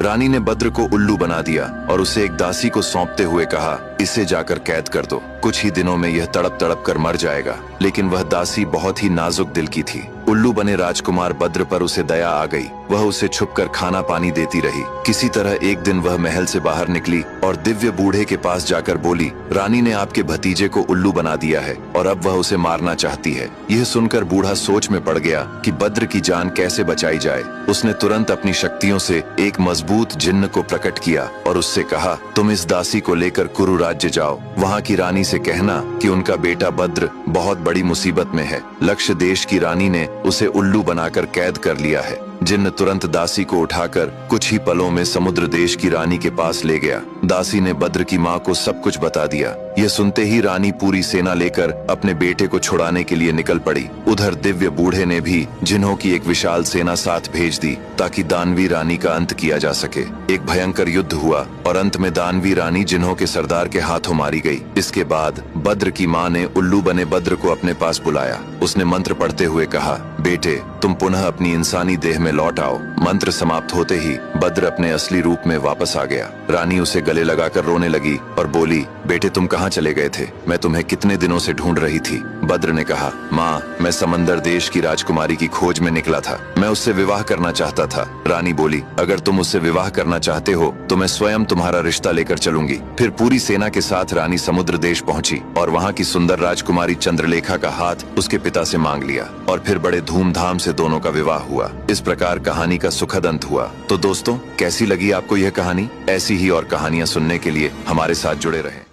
रानी ने बद्र को उल्लू बना दिया और उसे एक दासी को सौंपते हुए कहा, इसे जाकर कैद कर दो, कुछ ही दिनों में यह तड़प तड़प कर मर जाएगा। लेकिन वह दासी बहुत ही नाजुक दिल की थी। उल्लू बने राजकुमार बद्र पर उसे दया आ गई। वह उसे छुपकर खाना पानी देती रही। किसी तरह एक दिन वह महल से बाहर निकली और दिव्य बूढ़े के पास जाकर बोली, रानी ने आपके भतीजे को उल्लू बना दिया है और अब वह उसे मारना चाहती है। यह सुनकर बूढ़ा सोच में पड़ गया कि बद्र की जान कैसे बचाई जाए। उसने तुरंत अपनी शक्तियों से एक मजबूत जिन्न को प्रकट किया और उससे कहा, तुम इस दासी को लेकर कुरु राज्य जाओ। वहाँ की रानी से कहना कि उनका बेटा बद्र बहुत बड़ी मुसीबत में है। लक्ष्य देश की रानी ने उसे उल्लू बनाकर कैद कर लिया है। जिन्न तुरंत दासी को उठाकर कुछ ही पलों में समुद्र देश की रानी के पास ले गया। दासी ने बद्र की माँ को सब कुछ बता दिया। यह सुनते ही रानी पूरी सेना लेकर अपने बेटे को छुड़ाने के लिए निकल पड़ी। उधर दिव्य बूढ़े ने भी जिन्हों की एक विशाल सेना साथ भेज दी ताकि दानवी रानी का अंत किया जा सके। एक भयंकर युद्ध हुआ और अंत में दानवी रानी जिन्हों के सरदार के हाथों मारी गई। इसके बाद बद्र की माँ ने उल्लू बने बद्र को अपने पास बुलाया। उसने मंत्र पढ़ते हुए कहा, बेटे तुम पुनः अपनी इंसानी देह में लौट आओ। मंत्र समाप्त होते ही बद्र अपने असली रूप में वापस आ गया। रानी उसे गले लगाकर रोने लगी और बोली, बेटे तुम कहाँ चले गए थे? मैं तुम्हें कितने दिनों से ढूंढ रही थी। बद्र ने कहा, माँ मैं समंदर देश की राजकुमारी की खोज में निकला था। मैं उससे विवाह करना चाहता था। रानी बोली, अगर तुम उससे विवाह करना चाहते हो तो मैं स्वयं तुम्हारा रिश्ता लेकर चलूंगी। फिर पूरी सेना के साथ रानी समुद्र देश पहुंची और वहाँ की सुंदर राजकुमारी चंद्रलेखा का हाथ उसके पिता से मांग लिया और फिर बड़े धूमधाम से दोनों का विवाह हुआ। इस प्रकार कहानी का सुखद अंत हुआ। तो दोस्तों कैसी लगी आपको यह कहानी? ऐसी ही और कहानियां सुनने के लिए हमारे साथ जुड़े रहें।